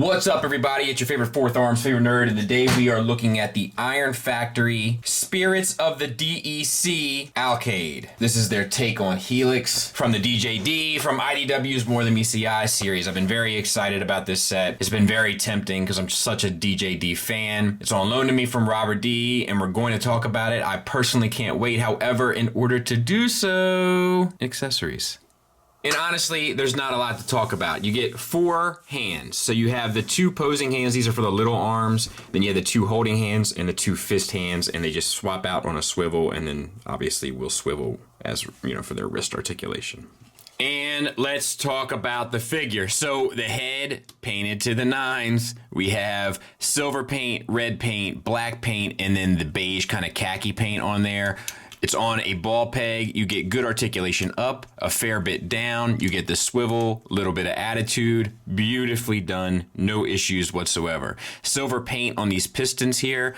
What's up, everybody? It's your favorite Fourth Arms, favorite nerd, and today we are looking at the Iron Factory Spirits of the DEC Alkaid. This is their take on Helix from the DJD, from IDW's More Than Meets the Eye series. I've been very excited about this set. It's been very tempting because I'm such a DJD fan. It's on loan to me from Robert D, and we're going to talk about it. I personally can't wait. However, in order to do so, accessories. And honestly, there's not a lot to talk about. You get 4 hands. So you have the 2 posing hands. These are for the little arms. Then you have the 2 holding hands and the 2 fist hands, and they just swap out on a swivel, and then obviously will swivel as, you know, for their wrist articulation. And let's talk about the figure. So the head painted to the nines. We have silver paint, red paint, black paint, and then the beige kind of khaki paint on there. It's on a ball peg. You get good articulation up, a fair bit down. You get the swivel, little bit of attitude. Beautifully done. No issues whatsoever. Silver paint on these pistons here.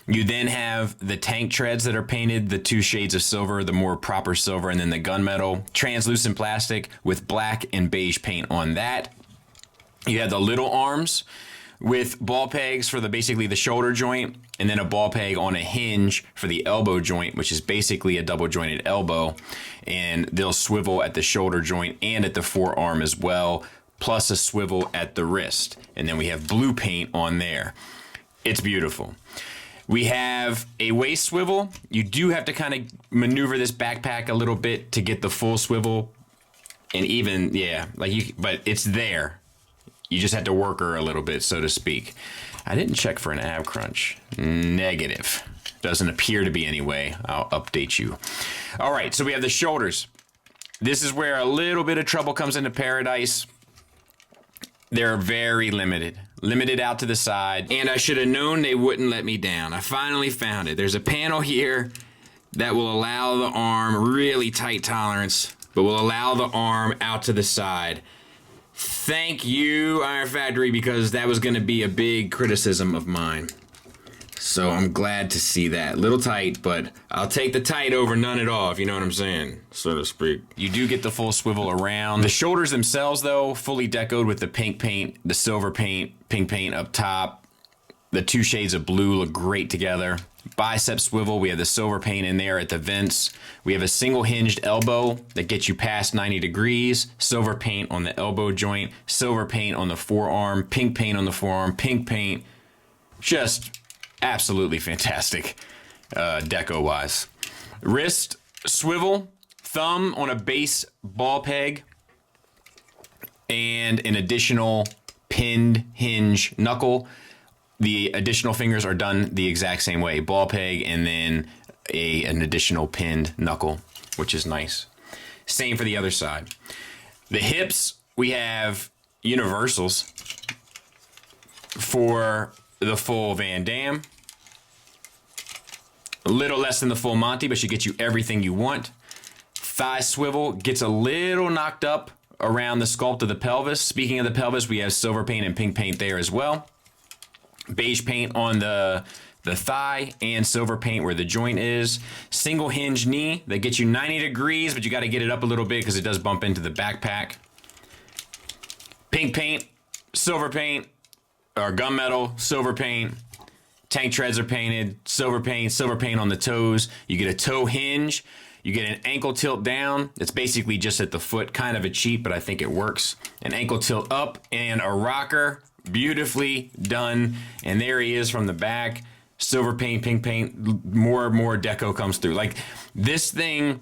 You then have the tank treads that are painted, the 2 shades of silver, the more proper silver, and then the gunmetal. Translucent plastic with black and beige paint on that. You have the little arms with ball pegs for basically the shoulder joint, and then a ball peg on a hinge for the elbow joint, which is basically a double jointed elbow, and they'll swivel at the shoulder joint and at the forearm as well, plus a swivel at the wrist. And then we have blue paint on there. It's beautiful. We have a waist swivel. You do have to kind of maneuver this backpack a little bit to get the full swivel, and even, yeah, but it's there. You just had to work her a little bit, so to speak. I didn't check for an ab crunch. Negative. Doesn't appear to be anyway. I'll update you. All right, so we have the shoulders. This is where a little bit of trouble comes into paradise. They're very limited. Limited out to the side. And I should have known they wouldn't let me down. I finally found it. There's a panel here that will allow the arm, really tight tolerance, but will allow the arm out to the side. Thank you, Iron Factory, because that was going to be a big criticism of mine. So I'm glad to see that. Little tight, but I'll take the tight over none at all, if you know what I'm saying, so to speak. You do get the full swivel around. The shoulders themselves, though, fully decoed with the pink paint, the silver paint, pink paint up top. The 2 shades of blue look great together. Bicep swivel, we have the silver paint in there at the vents. We have a single hinged elbow that gets you past 90 degrees. Silver paint on the elbow joint. Silver paint on the forearm. Pink paint on the forearm. Pink paint. Just absolutely fantastic deco-wise. Wrist swivel. Thumb on a base ball peg. And an additional pinned hinge knuckle. The additional fingers are done the exact same way. Ball peg and then an additional pinned knuckle, which is nice. Same for the other side. The hips, we have universals for the full Van Damme. A little less than the full Monty, but should get you everything you want. Thigh swivel gets a little knocked up around the sculpt of the pelvis. Speaking of the pelvis, we have silver paint and pink paint there as well. Beige paint on the thigh and silver paint where the joint is. Single hinge knee that gets you 90 degrees, but you got to get it up a little bit because it does bump into the backpack. Pink paint, silver paint, or gunmetal, silver paint. Tank treads are painted, silver paint on the toes. You get a toe hinge. You get an ankle tilt down. It's basically just at the foot, kind of a cheat, but I think it works. An ankle tilt up and a rocker. Beautifully done. And there he is from the back. Silver paint, pink paint, more deco comes through. Like, this thing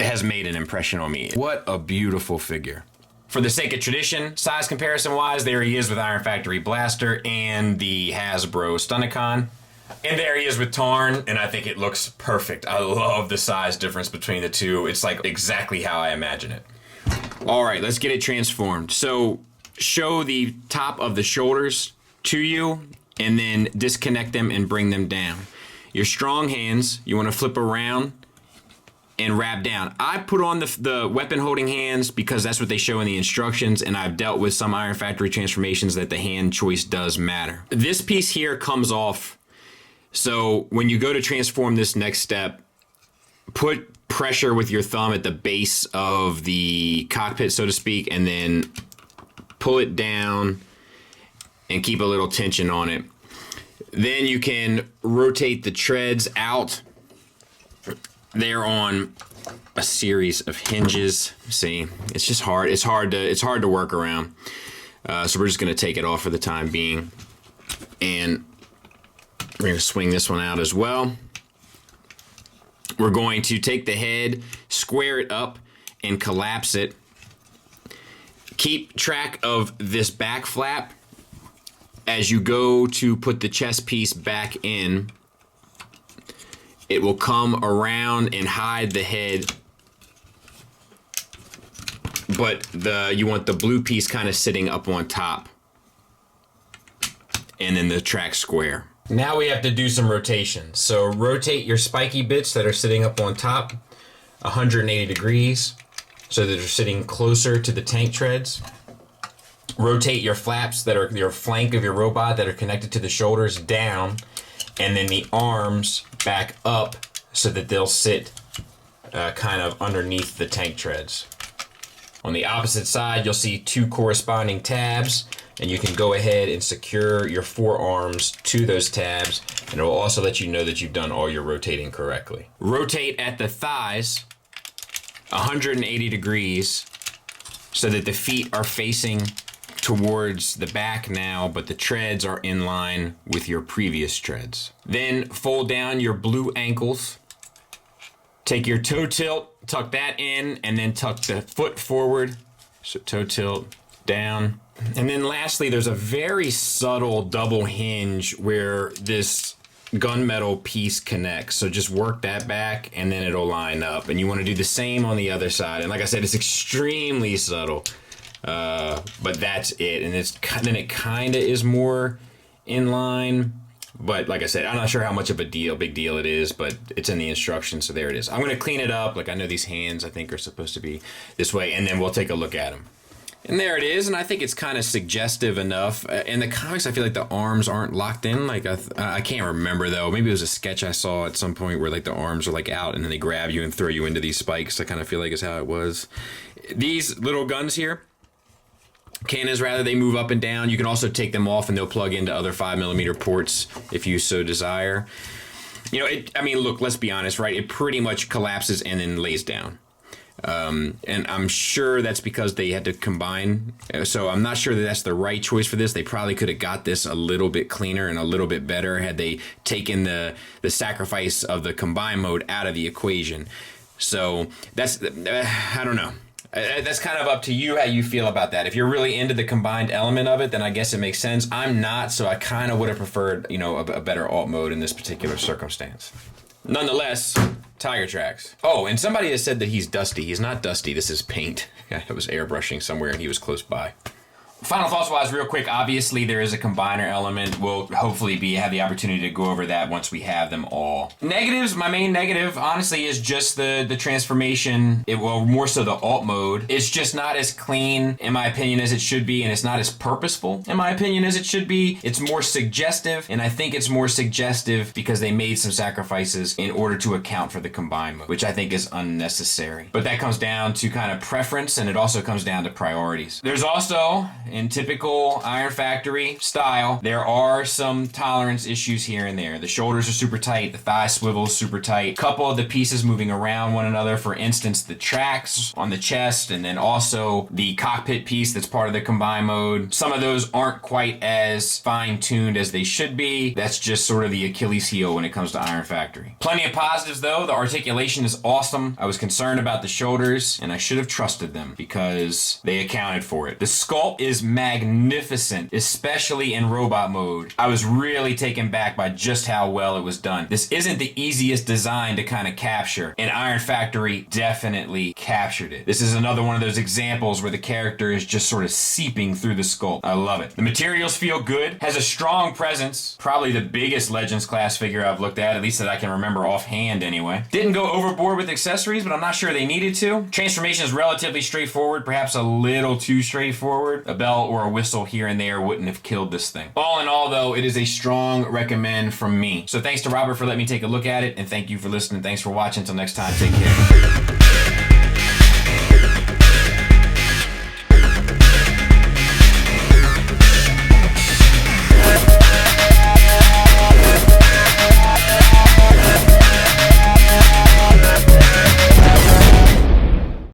has made an impression on me. What a beautiful figure. For the sake of tradition, size comparison wise, there he is with Iron Factory Blaster and the Hasbro Stunticon. And there he is with Tarn, and I think it looks perfect. I love the size difference between the two. It's like exactly how I imagine it. All right, let's get it transformed. So show the top of the shoulders to you, and then disconnect them and bring them down. Your strong hands, you want to flip around and wrap down. I put on the weapon holding hands because that's what they show in the instructions, and I've dealt with some Iron Factory transformations that the hand choice does matter. This piece here comes off, so when you go to transform this next step, put pressure with your thumb at the base of the cockpit, so to speak, and then pull it down and keep a little tension on it. Then you can rotate the treads out. They're on a series of hinges. See, it's just hard. It's hard to work around. So we're just gonna take it off for the time being. And we're gonna swing this one out as well. We're going to take the head, square it up, and collapse it. Keep track of this back flap as you go to put the chest piece back in. It will come around and hide the head, but you want the blue piece kind of sitting up on top, and then the track square. Now we have to do some rotation. So rotate your spiky bits that are sitting up on top 180 degrees so that they're sitting closer to the tank treads. Rotate your flaps that are your flank of your robot that are connected to the shoulders down, and then the arms back up so that they'll sit kind of underneath the tank treads. On the opposite side, you'll see two corresponding tabs, and you can go ahead and secure your forearms to those tabs, and it will also let you know that you've done all your rotating correctly. Rotate at the thighs 180 degrees so that the feet are facing towards the back now, but the treads are in line with your previous treads. Then fold down your blue ankles. Take your toe tilt, tuck that in, and then tuck the foot forward. So toe tilt down. And then lastly, there's a very subtle double hinge where this gunmetal piece connects. So just work that back and then it'll line up. And you want to do the same on the other side. And like I said, it's extremely subtle. But that's it, and then it kind of is more in line. But like I said, I'm not sure how much of a big deal it is, but it's in the instructions, so there it is. I'm gonna clean it up. Like, I know these hands I think are supposed to be this way, and then we'll take a look at them. And there it is, and I think it's kind of suggestive enough. In the comics, I feel like the arms aren't locked in. Like, I can't remember though. Maybe it was a sketch I saw at some point where like the arms are like out, and then they grab you and throw you into these spikes. I kind of feel like is how it was. These little guns here, cannons rather, they move up and down. You can also take them off and they'll plug into other 5mm ports if you so desire. You know, I mean, look, let's be honest, right? It pretty much collapses and then lays down. And I'm sure that's because they had to combine. So I'm not sure that that's the right choice for this. They probably could have got this a little bit cleaner and a little bit better had they taken the sacrifice of the combine mode out of the equation. So that's, I don't know. That's kind of up to you how you feel about that. If you're really into the combined element of it, then I guess it makes sense. I'm not, so I kind of would have preferred, you know, a better alt mode in this particular circumstance. Nonetheless, Tiger Tracks. Oh, and somebody has said that he's dusty. He's not dusty. This is paint. I was airbrushing somewhere and he was close by. Final thoughts wise, real quick, obviously there is a combiner element. We'll hopefully have the opportunity to go over that once we have them all. Negatives, my main negative, honestly, is just the transformation. Well, more so the alt mode. It's just not as clean, in my opinion, as it should be, and it's not as purposeful, in my opinion, as it should be. It's more suggestive, and I think it's more suggestive because they made some sacrifices in order to account for the combine mode, which I think is unnecessary. But that comes down to kind of preference, and it also comes down to priorities. There's also, in typical Iron Factory style, there are some tolerance issues here and there. The shoulders are super tight, the thigh swivel is super tight. Couple of the pieces moving around one another, for instance, the tracks on the chest, and then also the cockpit piece that's part of the combine mode. Some of those aren't quite as fine-tuned as they should be. That's just sort of the Achilles heel when it comes to Iron Factory. Plenty of positives though. The articulation is awesome. I was concerned about the shoulders, and I should have trusted them because they accounted for it. The sculpt is magnificent, especially in robot mode. I was really taken back by just how well it was done. This isn't the easiest design to kind of capture, and Iron Factory definitely captured it. This is another one of those examples where the character is just sort of seeping through the sculpt. I love it. The materials feel good, has a strong presence, probably the biggest Legends class figure I've looked at least that I can remember offhand anyway. Didn't go overboard with accessories, but I'm not sure they needed to. Transformation is relatively straightforward, perhaps a little too straightforward. A bell or a whistle here and there wouldn't have killed this thing. All in all though, it is a strong recommend from me. So thanks to Robert for letting me take a look at it, and thank you for listening. Thanks for watching. Until next time, take care.